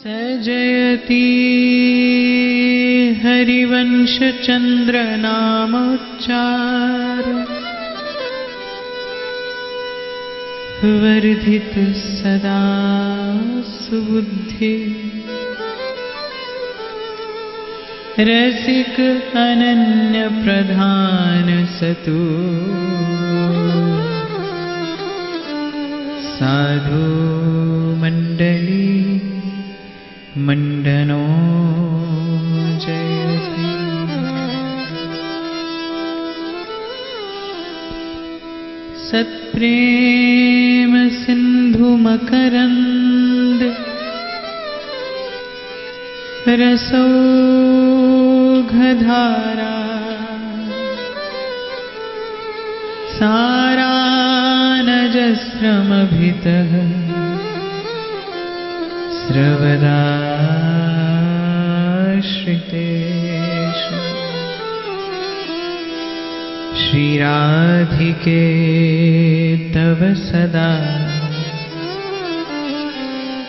सजयति हरिवंश चंद्र नामोच्चार वर्धित सदा सुबुद्धि रसिक अनन्य प्रधान सतु साधु मंडली मंडनो जयति। सत्प्रेम सिंधु मकरंद रसौघधारा सारानजस्रमभितः श्रवदाश्रितेषु श्रीराधिके तव सदा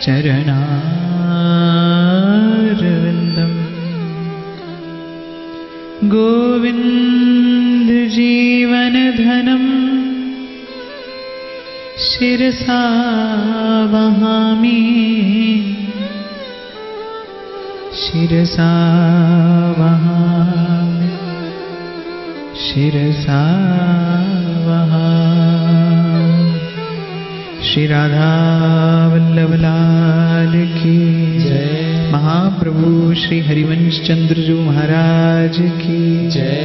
चरणारविन्दम् गोविन्द जीवनधनम् शिरसा वहामि शिरसा वहामि शिरसा वहामि। श्री राधा वल्लभ लाल की जय। महाप्रभु श्री हरिवंश चंद्र जी महाराज की जय।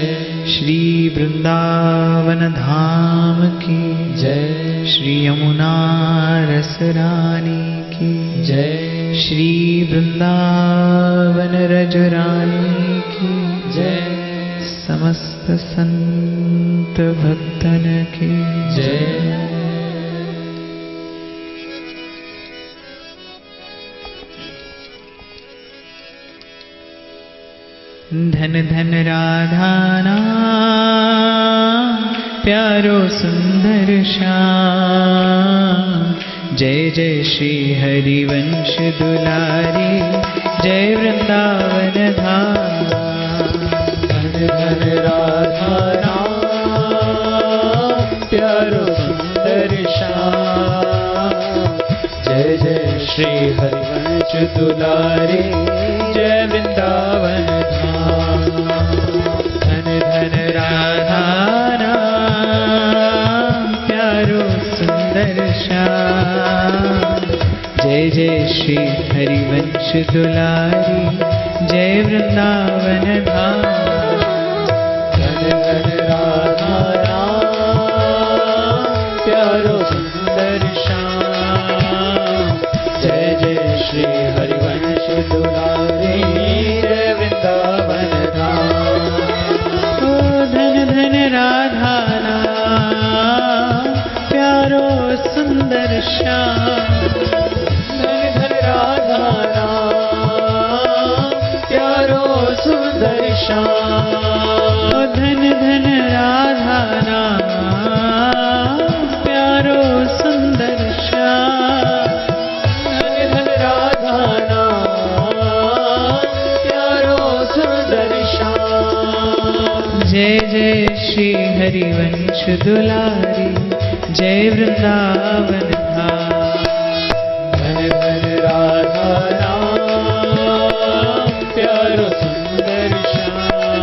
श्री वृंदावन धाम की जय। श्री यमुना रस रानी की जय। श्री वृंदावन रज रानी की जय। समस्त संत भक्तन की जय। धन धन राधा नाम प्यारो सुंदर श्याम। जय जय श्री हरिवंश दुलारी जय वृंदावन धाम। धन धन राधा नाम प्यारो सुंदर श्याम। जय जय श्री हरिवंश दुलारी जय वृंदावन धाम। धन धन राधा नाम प्यारो सुंदर श्याम। जय जय श्री हरिवंश दुलारी जय वृंदावन धाम। धन धन राधा नाम प्यारो सुंदर श्याम। जय जय श्री हरिवंश दुलारी जय वृंदावन धाम। धन धन राधा नाम प्यारो सुंदर श्याम। धन धन राधा नाम प्यारो सुंदर श्याम। धन धन राधा नाम प्यारो सुंदर श्याम। धन धन राधा नाम प्यारो सुंदर श्याम। जय जय श्री हरिवंश दुलारी जय वृंदावन धाम। धन धन राधा नाम प्यारो सुंदर श्याम।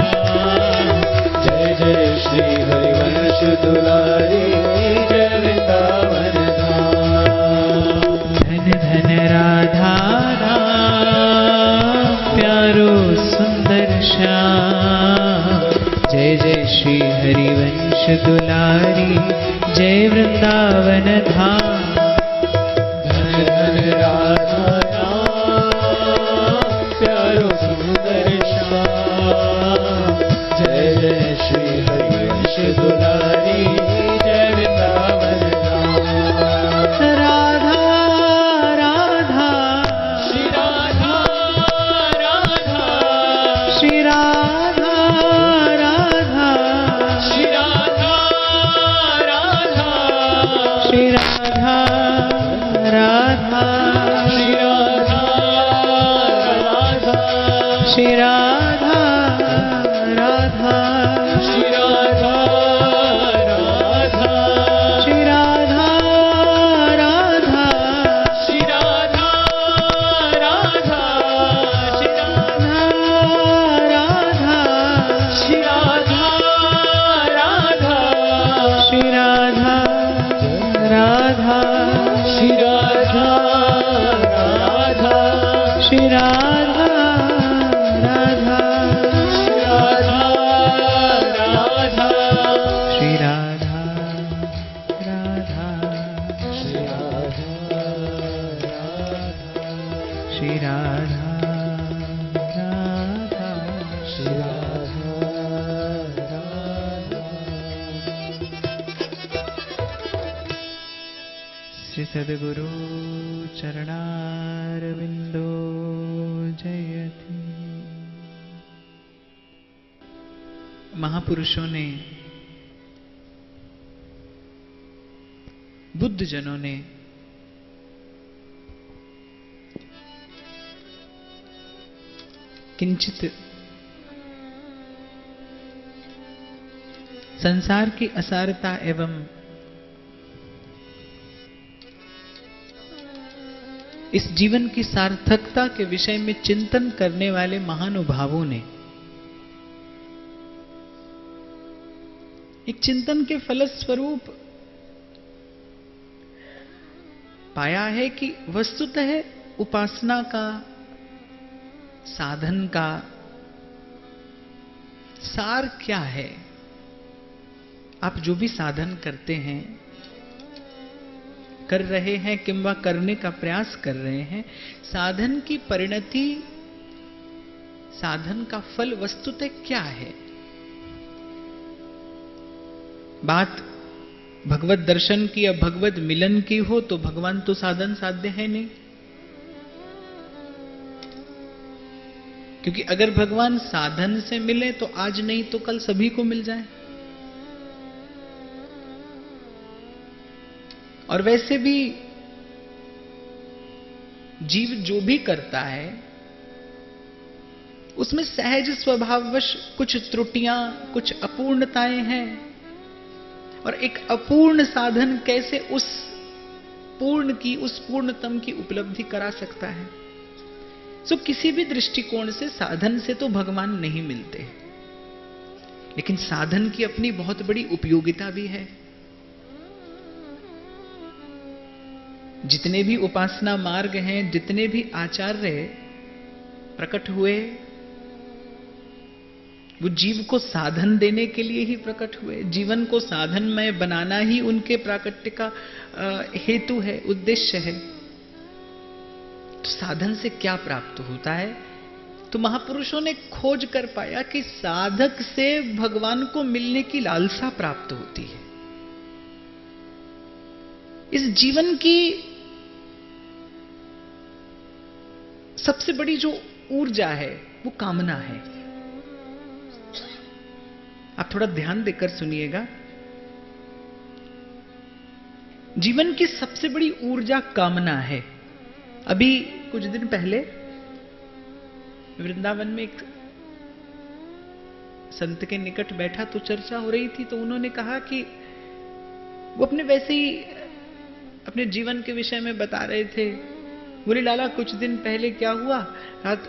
जय जय श्री हरिवंश दुलारी जय वृंदावन धाम। धन धन राधा नाम प्यारो सुंदर श्याम। जय जय श्री हरिवंश दुलारी जय वृंदावन धाम। धन धन राधा नाम प्यारो सुंदर श्याम। जय जय श्री हरिवंश दुलारी जय वृंदावन धाम। राधा राधा श्री राधा राधा श्री राधा राधा श्री राधा राधा श्री राधा राधा श्री राधा श्री राधा राधा श्री राधा राधा श्री राधा राधा श्री राधा राधा श्री राधा राधा श्री राधा राधा श्री राधा राधा श्री राधा राधा श्री राधा राधा श्री राधा राधा श्री राधा राधा श्री राधा राधा श्री राधा राधा श्री सद्गुरु चरणारविंदो जयति। महापुरुषों ने, बुद्ध जनों ने किंचित संसार की असारता एवं इस जीवन की सार्थकता के विषय में चिंतन करने वाले महानुभावों ने एक चिंतन के फलस्वरूप पाया है कि वस्तुतः उपासना का, साधन का सार क्या है। आप जो भी साधन करते हैं, कर रहे हैं किंवा करने का प्रयास कर रहे हैं, साधन की परिणति, साधन का फल वस्तुतः क्या है। बात भगवत दर्शन की या भगवत मिलन की हो तो भगवान तो साधन साध्य है नहीं, क्योंकि अगर भगवान साधन से मिले तो आज नहीं तो कल सभी को मिल जाए। और वैसे भी जीव जो भी करता है उसमें सहज स्वभाववश कुछ त्रुटियां, कुछ अपूर्णताएं हैं, और एक अपूर्ण साधन कैसे उस पूर्ण की, उस पूर्णतम की उपलब्धि करा सकता है। सो किसी भी दृष्टिकोण से साधन से तो भगवान नहीं मिलते, लेकिन साधन की अपनी बहुत बड़ी उपयोगिता भी है। जितने भी उपासना मार्ग हैं, जितने भी आचार्य प्रकट हुए, वो जीव को साधन देने के लिए ही प्रकट हुए। जीवन को साधनमय बनाना ही उनके प्राकट्य का हेतु है, उद्देश्य है। तो साधन से क्या प्राप्त होता है? तो महापुरुषों ने खोज कर पाया कि साधक से भगवान को मिलने की लालसा प्राप्त होती है। इस जीवन की सबसे बड़ी जो ऊर्जा है वो कामना है। आप थोड़ा ध्यान देकर सुनिएगा। जीवन की सबसे बड़ी ऊर्जा कामना है। अभी कुछ दिन पहले वृंदावन में एक संत के निकट बैठा तो चर्चा हो रही थी, तो उन्होंने कहा कि वो अपने वैसे ही अपने जीवन के विषय में बता रहे थे। बोले, लाला कुछ दिन पहले क्या हुआ,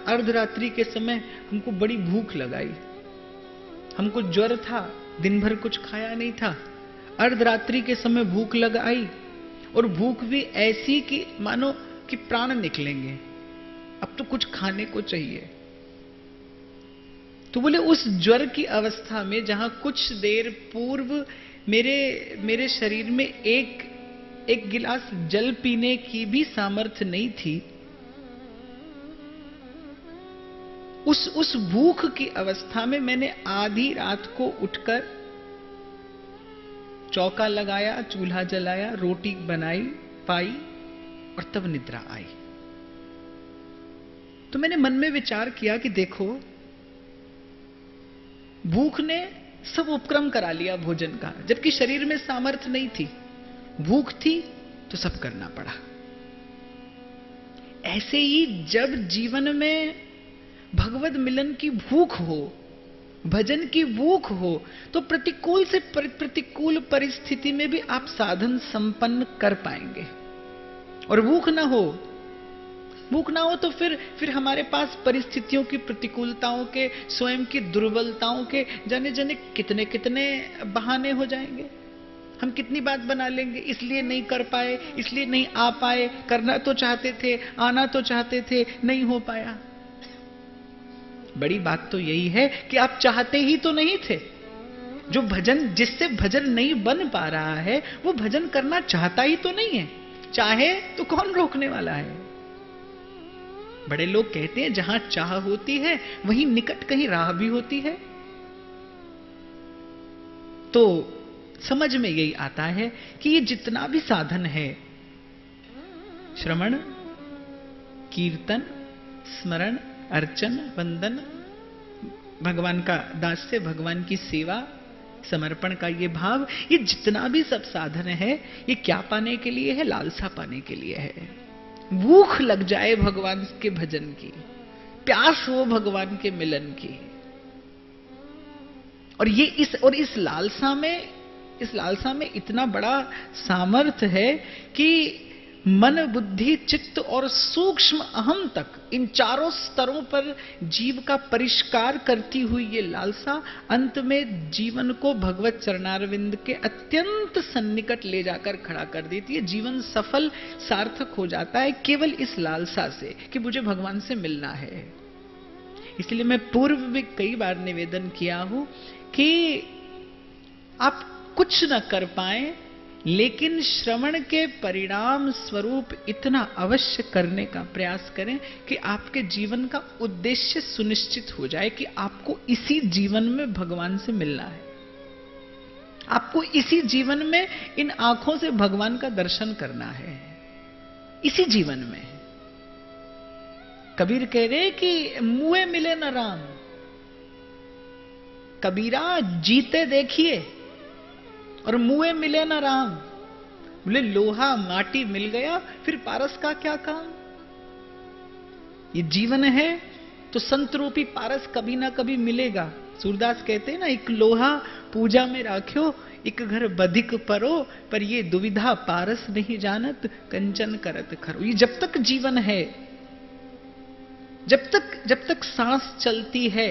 अर्धरात्रि के समय हमको बड़ी भूख लगाई, हमको ज्वर था, दिन भर कुछ खाया नहीं था। अर्धरात्रि के समय भूख लग आई, और भूख भी ऐसी कि मानो कि प्राण निकलेंगे, अब तो कुछ खाने को चाहिए। तो बोले उस ज्वर की अवस्था में, जहां कुछ देर पूर्व मेरे शरीर में एक गिलास जल पीने की भी सामर्थ्य नहीं थी, उस भूख की अवस्था में मैंने आधी रात को उठकर चौका लगाया, चूल्हा जलाया, रोटी बनाई पाई, और तब निद्रा आई। तो मैंने मन में विचार किया कि देखो, भूख ने सब उपक्रम करा लिया भोजन का, जबकि शरीर में सामर्थ्य नहीं थी। भूख थी तो सब करना पड़ा। ऐसे ही जब जीवन में भगवत मिलन की भूख हो, भजन की भूख हो, तो प्रतिकूल से प्रतिकूल परिस्थिति में भी आप साधन संपन्न कर पाएंगे। और भूख ना हो तो फिर हमारे पास परिस्थितियों की प्रतिकूलताओं के, स्वयं की दुर्बलताओं के जाने जाने कितने कितने बहाने हो जाएंगे। हम कितनी बात बना लेंगे, इसलिए नहीं कर पाए, इसलिए नहीं आ पाए, करना तो चाहते थे, आना तो चाहते थे, नहीं हो पाया। बड़ी बात तो यही है कि आप चाहते ही तो नहीं थे। जो भजन, जिससे भजन नहीं बन पा रहा है, वो भजन करना चाहता ही तो नहीं है। चाहे तो कौन रोकने वाला है। बड़े लोग कहते हैं जहां चाह होती है वहीं निकट कहीं राह भी होती है। तो समझ में यही आता है कि ये जितना भी साधन है, श्रवण, कीर्तन, स्मरण, अर्चन, वंदन, भगवान का दास्य, भगवान की सेवा, समर्पण का ये भाव, ये जितना भी सब साधन है, ये क्या पाने के लिए है? लालसा पाने के लिए है। भूख लग जाए भगवान के भजन की, प्यास हो भगवान के मिलन की। और ये इस लालसा में इतना बड़ा सामर्थ्य है कि मन, बुद्धि, चित्त और सूक्ष्म अहम तक, इन चारों स्तरों पर जीव का परिष्कार करती हुई ये लालसा अंत में जीवन को भगवत चरणारविंद के अत्यंत सन्निकट ले जाकर खड़ा कर देती है। जीवन सफल, सार्थक हो जाता है केवल इस लालसा से कि मुझे भगवान से मिलना है। इसलिए मैं पूर्व में कई बार निवेदन किया हूं कि आप कुछ न कर पाए, लेकिन श्रवण के परिणाम स्वरूप इतना अवश्य करने का प्रयास करें कि आपके जीवन का उद्देश्य सुनिश्चित हो जाए कि आपको इसी जीवन में भगवान से मिलना है। आपको इसी जीवन में इन आंखों से भगवान का दर्शन करना है, इसी जीवन में। कबीर कह रहे कि मुए मिले न राम, कबीरा जीते देखिए और मुए मिले ना राम। बोले लोहा माटी मिल गया, फिर पारस का क्या काम। ये जीवन है तो संत रूपी पारस कभी ना कभी मिलेगा। सूरदास कहते हैं ना, एक लोहा पूजा में राख्यो, एक घर बधिक परो, पर ये दुविधा पारस नहीं जानत, कंचन करत खरो। ये जब तक जीवन है, जब तक सांस चलती है,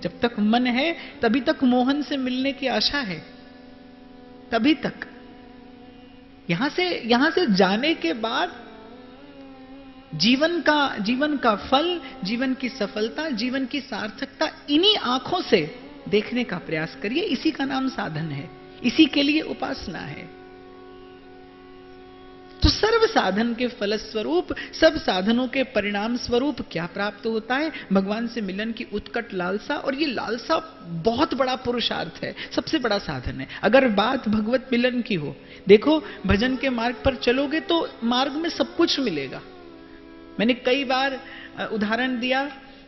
जब तक मन है, तभी तक मोहन से मिलने की आशा है। तभी तक यहां से जाने के बाद जीवन का फल, जीवन की सफलता, जीवन की सार्थकता इन्हीं आंखों से देखने का प्रयास करिए। इसी का नाम साधन है, इसी के लिए उपासना है। तो सर्व साधन के फलस्वरूप, सब साधनों के परिणाम स्वरूप क्या प्राप्त होता है? भगवान से मिलन की उत्कट लालसा। और ये लालसा बहुत बड़ा पुरुषार्थ है, सबसे बड़ा साधन है। अगर बात भगवत मिलन की हो, देखो भजन के मार्ग पर चलोगे तो मार्ग में सब कुछ मिलेगा। मैंने कई बार उदाहरण दिया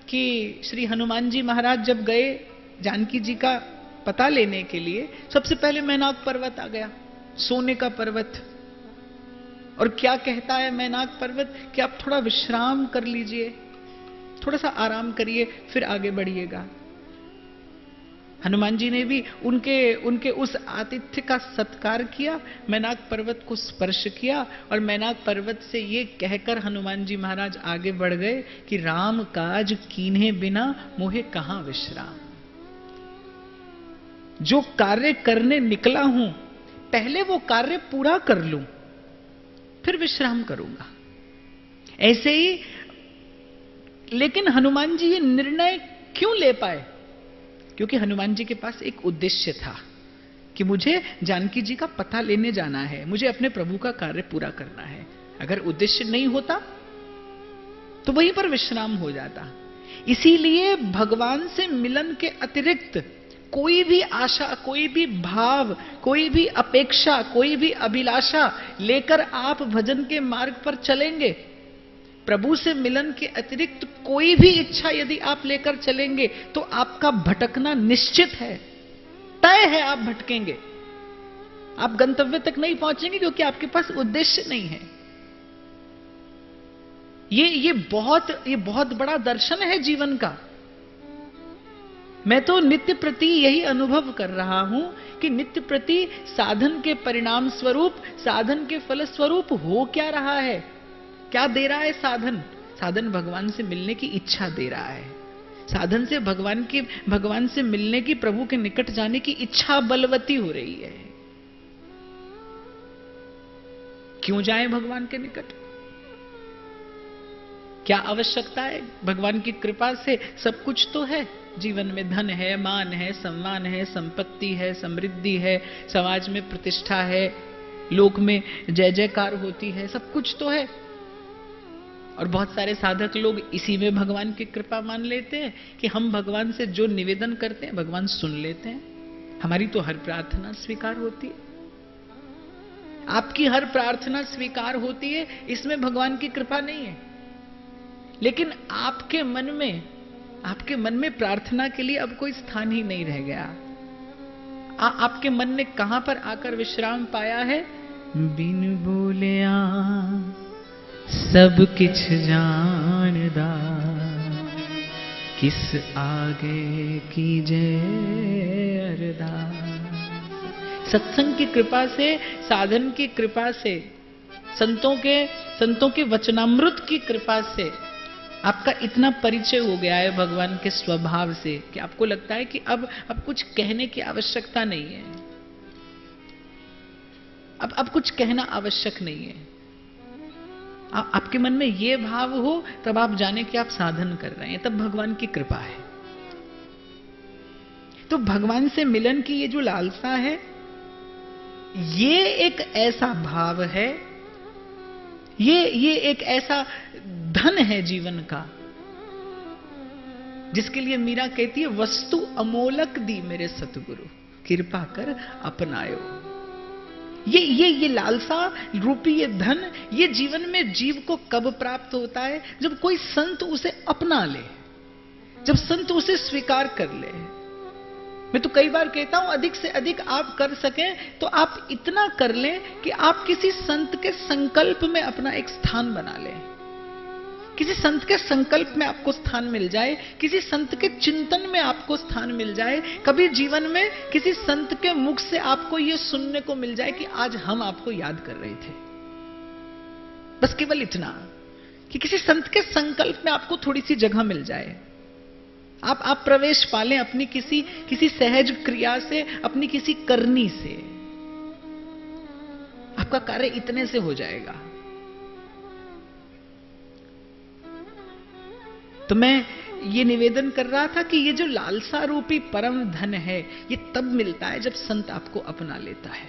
कि श्री हनुमान जी महाराज जब गए जानकी जी का पता लेने के लिए, सबसे पहले मैनाक पर्वत आ गया, सोने का पर्वत। और क्या कहता है मैनाक पर्वत कि आप थोड़ा विश्राम कर लीजिए, थोड़ा सा आराम करिए, फिर आगे बढ़िएगा। हनुमान जी ने भी उनके उस आतिथ्य का सत्कार किया, मैनाक पर्वत को स्पर्श किया और मैनाक पर्वत से ये कहकर हनुमान जी महाराज आगे बढ़ गए कि राम काज कीन्हे बिना मोहे कहां विश्राम। जो कार्य करने निकला हूं, पहले वो कार्य पूरा कर लूं, फिर विश्राम करूंगा। ऐसे ही, लेकिन हनुमान जी ये निर्णय क्यों ले पाए? क्योंकि हनुमान जी के पास एक उद्देश्य था कि मुझे जानकी जी का पता लेने जाना है, मुझे अपने प्रभु का कार्य पूरा करना है। अगर उद्देश्य नहीं होता तो वहीं पर विश्राम हो जाता। इसीलिए भगवान से मिलन के अतिरिक्त कोई भी आशा, कोई भी भाव, कोई भी अपेक्षा, कोई भी अभिलाषा लेकर आप भजन के मार्ग पर चलेंगे, प्रभु से मिलन के अतिरिक्त कोई भी इच्छा यदि आप लेकर चलेंगे तो आपका भटकना निश्चित है, तय है। आप भटकेंगे, आप गंतव्य तक नहीं पहुंचेंगे क्योंकि आपके पास उद्देश्य नहीं है। ये बहुत बड़ा दर्शन है जीवन का मैं तो नित्य प्रति यही अनुभव कर रहा हूं कि नित्य प्रति साधन के परिणाम स्वरूप, साधन के फल स्वरूप हो क्या रहा है, क्या दे रहा है साधन? साधन भगवान से मिलने की इच्छा दे रहा है। साधन से भगवान से मिलने की, प्रभु के निकट जाने की इच्छा बलवती हो रही है। क्यों जाएं भगवान के निकट? क्या आवश्यकता है? भगवान की कृपा से सब कुछ तो है जीवन में। धन है, मान है, सम्मान है, संपत्ति है, समृद्धि है, समाज में प्रतिष्ठा है, लोक में जय जयकार होती है, सब कुछ तो है। और बहुत सारे साधक लोग इसी में भगवान की कृपा मान लेते हैं कि हम भगवान से जो निवेदन करते हैं भगवान सुन लेते हैं, हमारी तो हर प्रार्थना स्वीकार होती है। आपकी हर प्रार्थना स्वीकार होती है, इसमें भगवान की कृपा नहीं है। लेकिन आपके मन में प्रार्थना के लिए अब कोई स्थान ही नहीं रह गया। आपके मन ने कहां पर आकर विश्राम पाया है? बिन बोलिया सब किछ जानदा, किस आगे कीजे अरदास। सत्संग की कृपा से, साधन की कृपा से, संतों के वचनामृत की कृपा से आपका इतना परिचय हो गया है भगवान के स्वभाव से कि आपको लगता है कि अब कुछ कहने की आवश्यकता नहीं है। अब कुछ कहना आवश्यक नहीं है। आपके मन में यह भाव हो तब आप जाने कि आप साधन कर रहे हैं, तब भगवान की कृपा है। तो भगवान से मिलन की ये जो लालसा है, ये एक ऐसा भाव है, ये एक ऐसा धन है जीवन का, जिसके लिए मीरा कहती है वस्तु अमोलक दी मेरे सतगुरु, कृपा कर अपनायो। ये लालसा रूपी ये धन, ये जीवन में जीव को कब प्राप्त होता है? जब कोई संत उसे अपना ले, जब संत उसे स्वीकार कर ले। मैं तो कई बार कहता हूं अधिक से अधिक आप कर सकें तो आप इतना कर लें कि आप किसी संत के संकल्प में अपना एक स्थान बना लें। किसी संत के संकल्प में आपको स्थान मिल जाए, किसी संत के चिंतन में आपको स्थान मिल जाए। कभी जीवन में किसी संत के मुख से आपको यह सुनने को मिल जाए कि आज हम आपको याद कर रहे थे। बस केवल इतना कि किसी संत के संकल्प में आपको थोड़ी सी जगह मिल जाए, आप प्रवेश पालें अपनी किसी सहज क्रिया से, अपनी किसी करनी से। आपका कार्य इतने से हो जाएगा। तो मैं ये निवेदन कर रहा था कि ये जो लालसा रूपी परम धन है, ये तब मिलता है जब संत आपको अपना लेता है,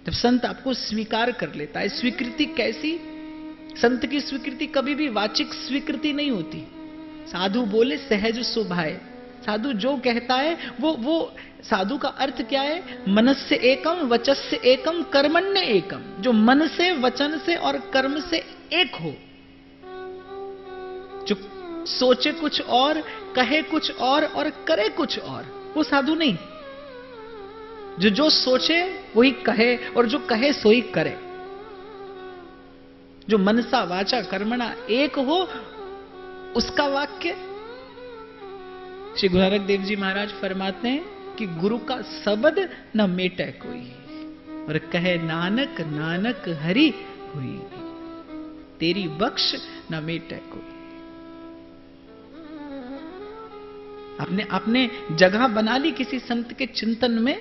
जब संत आपको स्वीकार कर लेता है। स्वीकृति कैसी? संत की स्वीकृति कभी भी वाचिक स्वीकृति नहीं होती। साधु बोले सहज सुभाए, साधु जो कहता है वो साधु का अर्थ क्या है? मनस्य एकम, वचस्य एकम, कर्मण्य एकम। जो मन से, वचन से और कर्म से एक हो, जो सोचे कुछ और, कहे कुछ और करे कुछ और, वो साधु नहीं। जो सोचे वही कहे और जो कहे सोई करे। जो मनसा वाचा कर्मणा एक हो, उसका वाक्य। श्री गुरु नानक देव जी महाराज फरमाते हैं कि गुरु का शब्द न मेटे कोई, और कहे नानक नानक हरि हुई, तेरी बख्श न मेटे कोई। आपने जगह बना ली किसी संत के चिंतन में,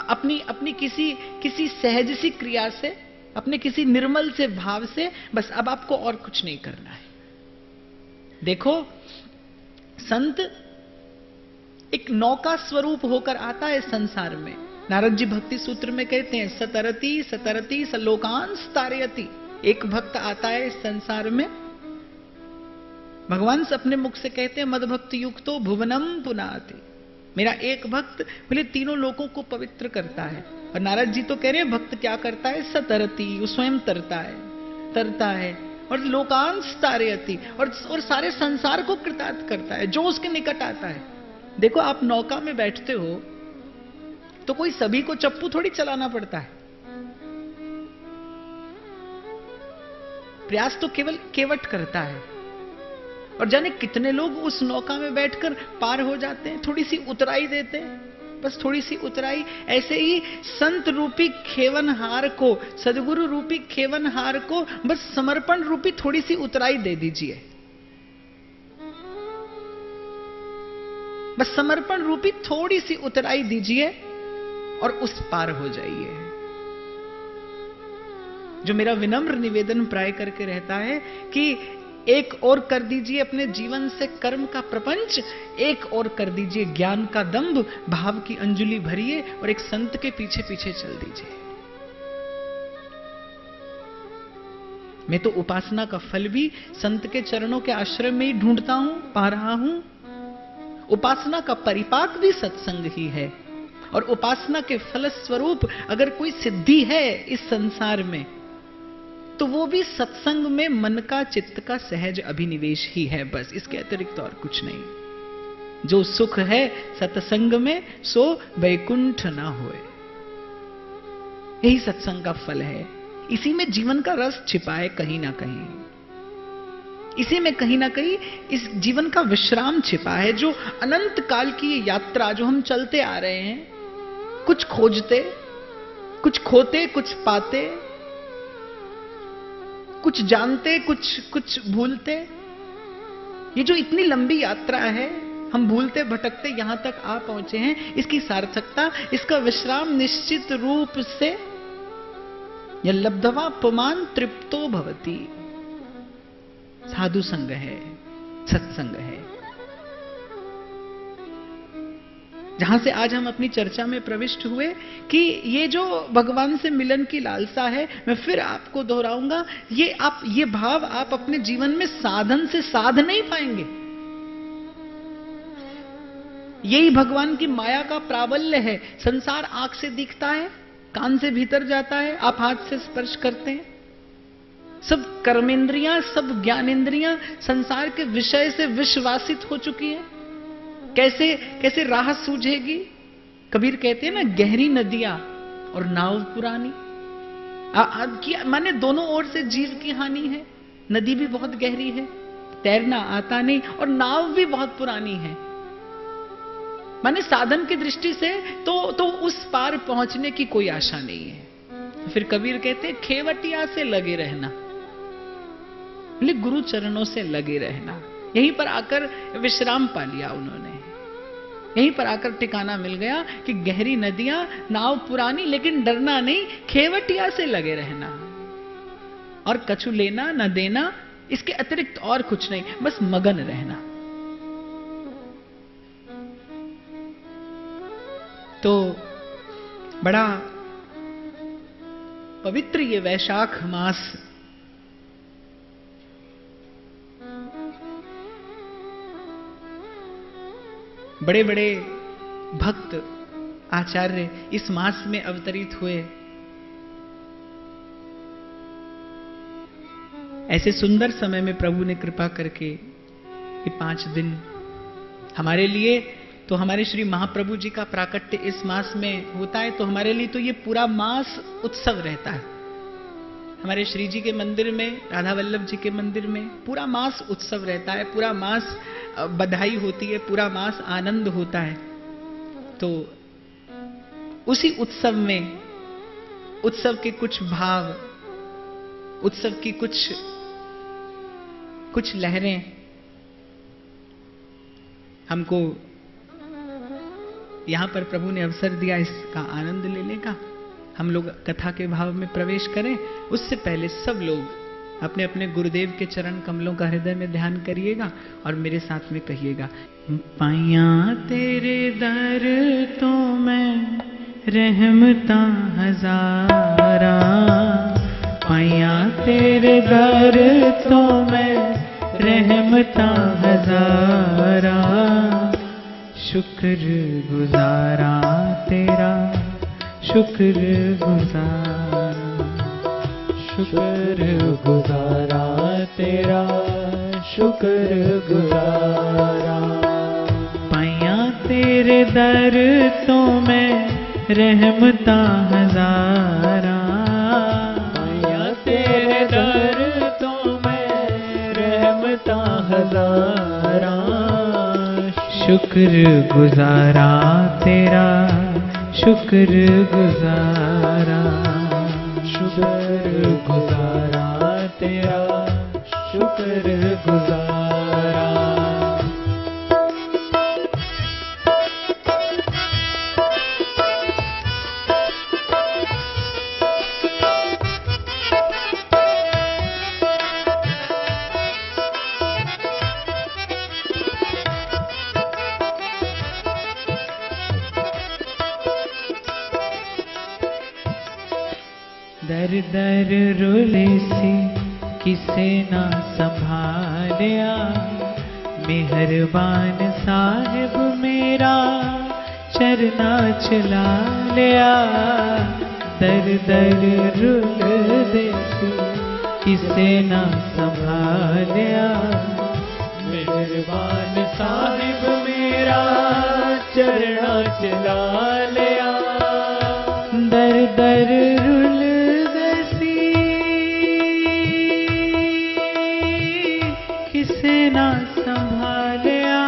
अपनी किसी सहज सी क्रिया से, अपने किसी निर्मल से भाव से, बस अब आपको और कुछ नहीं करना है। देखो, संत एक नौका स्वरूप होकर आता है संसार में। नारद जी भक्ति सूत्र में कहते हैं सतरती सतरती सलोकांस तारयति। एक भक्त आता है इस संसार में, भगवान से अपने मुख से कहते हैं मद भक्ति युक्तो भुवनम पुनाति। मेरा एक भक्त बोले तीनों लोगों को पवित्र करता है। और नारद जी तो कह रहे हैं भक्त क्या करता है? सतरती, वो स्वयं तरता है और लोकांश तारयति, और सारे संसार को कृतार्थ करता है जो उसके निकट आता है। देखो, आप नौका में बैठते हो तो कोई सभी को चप्पू थोड़ी चलाना पड़ता है। प्रयास तो केवल केवट करता है। और जाने कितने लोग उस नौका में बैठकर पार हो जाते हैं, थोड़ी सी उतराई देते हैं, बस थोड़ी सी उतराई। ऐसे ही संत रूपी खेवनहार को, सदगुरु रूपी खेवनहार को बस समर्पण रूपी थोड़ी सी उतराई दे दीजिए, बस समर्पण रूपी थोड़ी सी उतराई दीजिए और उस पार हो जाइए। जो मेरा विनम्र निवेदन प्राय करके रहता है कि एक और कर दीजिए अपने जीवन से कर्म का प्रपंच, एक और कर दीजिए ज्ञान का दंभ, भाव की अंजलि भरिए और एक संत के पीछे पीछे चल दीजिए। मैं तो उपासना का फल भी संत के चरणों के आश्रय में ही ढूंढता हूं, पा रहा हूं। उपासना का परिपाक भी सत्संग ही है, और उपासना के फलस्वरूप अगर कोई सिद्धि है इस संसार में तो वो भी सत्संग में मन का, चित्त का सहज अभिनिवेश ही है, बस इसके अतिरिक्त और कुछ नहीं। जो सुख है सत्संग में सो वैकुंठ ना होए, यही सत्संग का फल है। इसी में जीवन का रस छिपा है कहीं ना कहीं, इसी में कहीं ना कहीं इस जीवन का विश्राम छिपा है। जो अनंत काल की ये यात्रा जो हम चलते आ रहे हैं, कुछ खोजते, कुछ खोते, कुछ पाते, कुछ जानते, कुछ भूलते, ये जो इतनी लंबी यात्रा है, हम भूलते भटकते यहां तक आ पहुंचे हैं, इसकी सार्थकता, इसका विश्राम निश्चित रूप से यल्लब्ध्वा पुमान् तृप्तो भवति, साधु संग है, सत्संग है। जहां से आज हम अपनी चर्चा में प्रविष्ट हुए कि ये जो भगवान से मिलन की लालसा है, मैं फिर आपको दोहराऊंगा, ये भाव आप अपने जीवन में साधन से साध नहीं पाएंगे। यही भगवान की माया का प्राबल्य है। संसार आंख से दिखता है, कान से भीतर जाता है, आप हाथ से स्पर्श करते हैं, सब कर्मेंद्रियां, सब ज्ञानेंद्रियां संसार के विषय से विश्वासित हो चुकी हैं। कैसे कैसे राह सूझेगी? कबीर कहते हैं ना, गहरी नदियां और नाव पुरानी। माने दोनों ओर से जीव की हानि है। नदी भी बहुत गहरी है, तैरना आता नहीं, और नाव भी बहुत पुरानी है। माने साधन की दृष्टि से तो उस पार पहुंचने की कोई आशा नहीं है। फिर कबीर कहते हैं, खेवटिया से लगे रहना, गुरु चरणों से लगे रहना। यहीं पर आकर विश्राम पा लिया उन्होंने, यहीं पर आकर ठिकाना मिल गया कि गहरी नदियां, नाव पुरानी, लेकिन डरना नहीं, खेवटिया से लगे रहना, और कछु लेना न देना, इसके अतिरिक्त और कुछ नहीं, बस मगन रहना। तो बड़ा पवित्र ये वैशाख मास, बड़े बड़े भक्त आचार्य इस मास में अवतरित हुए। ऐसे सुंदर समय में प्रभु ने कृपा करके ये 5 दिन हमारे लिए, तो हमारे श्री महाप्रभु जी का प्राकट्य इस मास में होता है, तो हमारे लिए तो ये पूरा मास उत्सव रहता है। हमारे श्री जी के मंदिर में, राधा वल्लभ जी के मंदिर में पूरा मास उत्सव रहता है, पूरा मास बधाई होती है, पूरा मास आनंद होता है। तो उसी उत्सव में, उत्सव के कुछ भाव, उत्सव की कुछ लहरें हमको यहां पर प्रभु ने अवसर दिया इसका आनंद लेने का। हम लोग कथा के भाव में प्रवेश करें, उससे पहले सब लोग अपने अपने गुरुदेव के चरण कमलों का हृदय में ध्यान करिएगा और मेरे साथ में कहिएगा, पाया तेरे दर तो मैं रहमता हजारा, पाया तेरे दर तो मैं रहमता हजारा, शुक्र गुजारा तेरा, शुक्र गुजारा, शुक्र गुजारा तेरा, शुक्र गुजारा, पाया तेरे दर तो मैं रहमता हजारा, पाया तेरे दर तो मैं रहमता हजारा, शुक्र गुजारा तेरा, शुक्र गुजारा, शुक्र गुजारा तेरा, शुक्र गुजारा। दर दर रुले सी किसे ना संभालिया, मेहरबान साहिब मेरा चरना चला लिया। दर दर रुले सी किसे ना संभालिया, मेहरबान साहिब मेरा चरना चला लिया। दर दर रुल किसे ना संभालिया,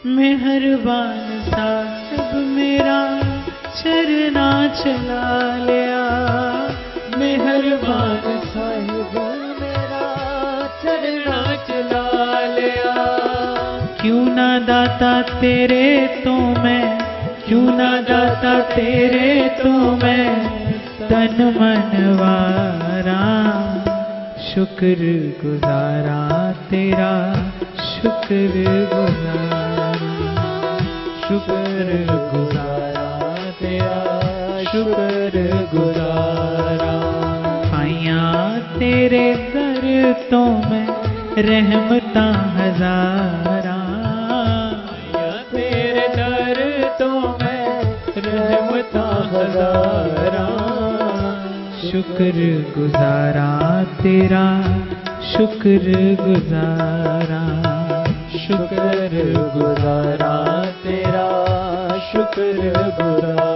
मेहरबान साहिब मेरा चरना चला लिया। मेहरबान साहिब मेरा चरना चला लिया। क्यों ना दाता तेरे तो मैं, क्यों ना दाता तेरे तो मैं तन मन वारा, शुक्र गुजारा तेरा, शुक्र गुजारा, शुक्र गुजारा तेरा, शुक्र गुजारा। पाया तेरे दर तो मैं रहमता हजारा, पाया तेरे दर तो मैं रहमता हजारा। शुक्र गुजारा तेरा, शुक्र गुजारा, शुक्र गुजारा तेरा, शुक्र गुजारा।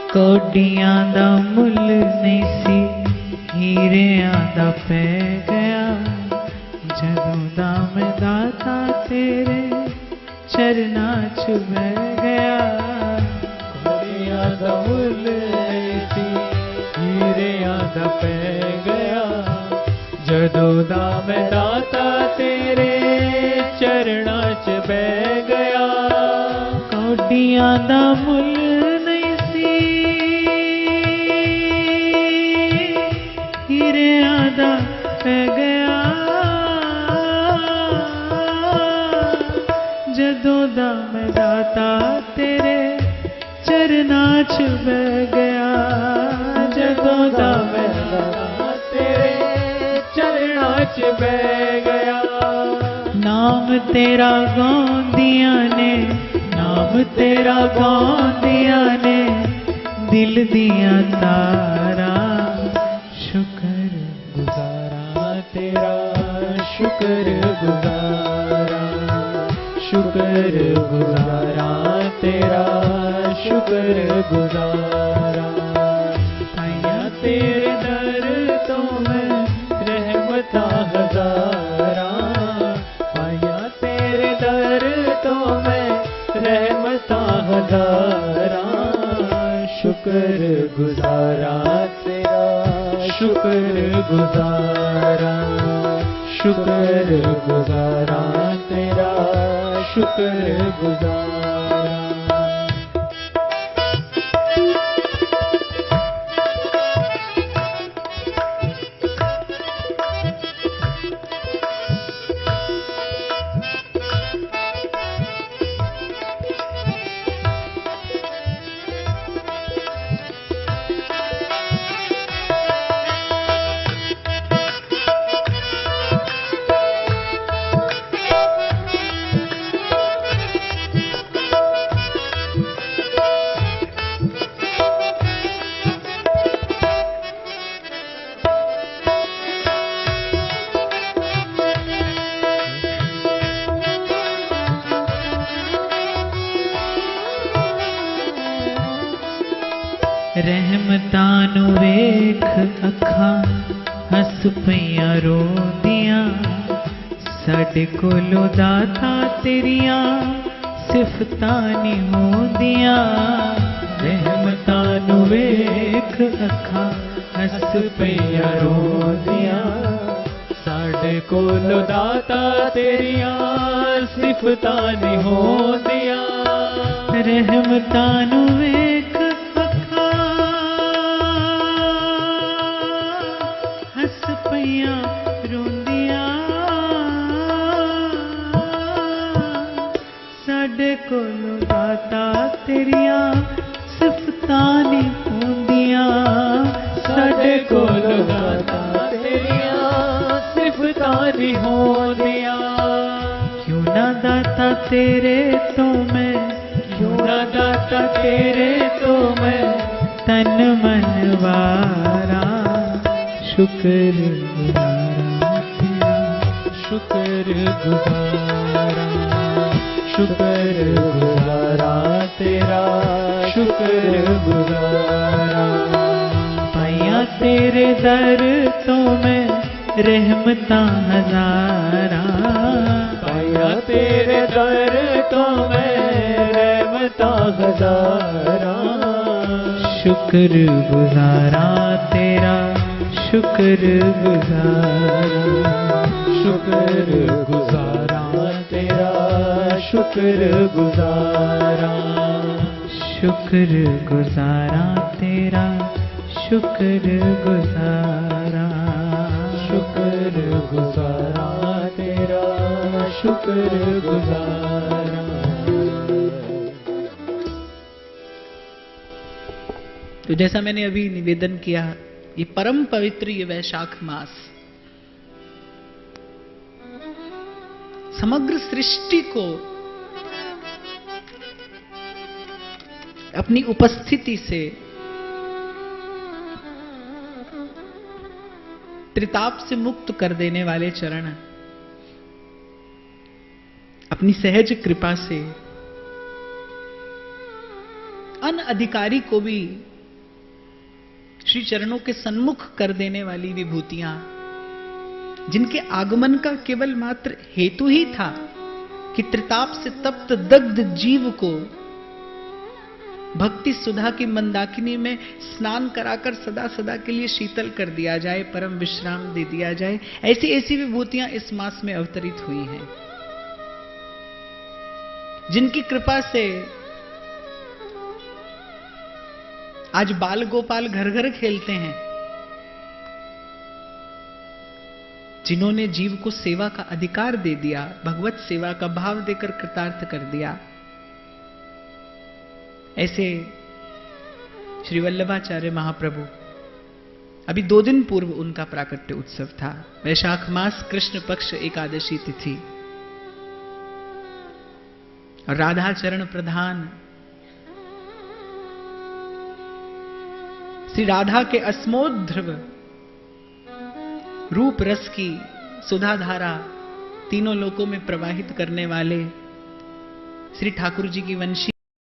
कोडियां दा मुल नहीं सी, हीरियां दा पै गया। जदों दा मैं दाता तेरे चरना च बह गया। कोडियां दा मुल नहीं सी, हीरियां दा पै गया। जदों दा मैं दाता तेरे चरना च बह गया। कोडियां दा मुल पै गया। जदों दा मैं दाता तेरे चरना च बह गया। जदों दा मैं दाता तेरे चरना च बह गया। नाम तेरा गाउंदियां ने, नाम तेरा गाउंदियां ने दिल दियां तारा। शुक्र गुजारा तेरा, शुक्र गुजारा, शुक्र गुजारा तेरा, शुक्र गुजारा। आया तेरे दर तो मैं रहमता हजारा। आया तेरे दर तो मैं रहमता हजारा। शुक्र गुजारा तेरा, शुक्र गुजारा, शुक्र गुजारा तेरा, शुक्र गुजारा। रहमतां नूं वेख अखां हस पईयां रोंदियां, साडे कोलों दाता तेरियां सिफतां नहीं होंदियां। रहमतां नूं वेख अखां हस पईयां रोंदियां, साडे कोलों दाता तेरियां सिफतां नहीं होंदियां। रहमतां नूं वेख हस पईयां रोंदियां, साडे कोलों दाता तेरियां सिफतां नहीं होंदियां। साडे कोलों दाता तेरियां सिफतां नहीं होंदियां। क्यों ना दाता तेरे तो मैं, क्यों ना दाता तेरे तो मैं तन मन वारा शुक्र गुजारा तेरा, शुक्र गुजारा, शुक्र गुजारा तेरा, शुक्र गुजारा। पाया तेरे दर तो मैं रहमतां हजारा, पाया तेरे दर तो मैं रहमतां हजारा। शुक्र गुजारा तेरा, शुक्र गुजारा, शुक्र गुजारा तेरा, शुक्र गुजारा। शुक्र गुजारा तेरा, शुक्र गुजारा, शुक्र गुजारा तेरा, शुक्र गुजारा। तो जैसा मैंने अभी निवेदन किया, ये परम पवित्र ये वैशाख मास समग्र सृष्टि को अपनी उपस्थिति से त्रिताप से मुक्त कर देने वाले चरण, अपनी सहज कृपा से अनअधिकारी को भी श्री चरणों के सन्मुख कर देने वाली विभूतियां, जिनके आगमन का केवल मात्र हेतु ही था कि त्रिताप से तप्त दग्ध जीव को भक्ति सुधा की मंदाकिनी में स्नान कराकर सदा सदा के लिए शीतल कर दिया जाए, परम विश्राम दे दिया जाए। ऐसी ऐसी विभूतियां इस मास में अवतरित हुई हैं, जिनकी कृपा से आज बाल गोपाल घर घर खेलते हैं, जिन्होंने जीव को सेवा का अधिकार दे दिया, भगवत सेवा का भाव देकर कृतार्थ कर दिया। ऐसे श्री वल्लभाचार्य महाप्रभु, अभी 2 दिन पूर्व उनका प्राकट्य उत्सव था, वैशाख मास कृष्ण पक्ष एकादशी तिथि, और राधा चरण प्रधान श्री राधा के अस्मोद्ध्रव रूप रस की सुधाधारा तीनों लोकों में प्रवाहित करने वाले श्री ठाकुर जी की वंशी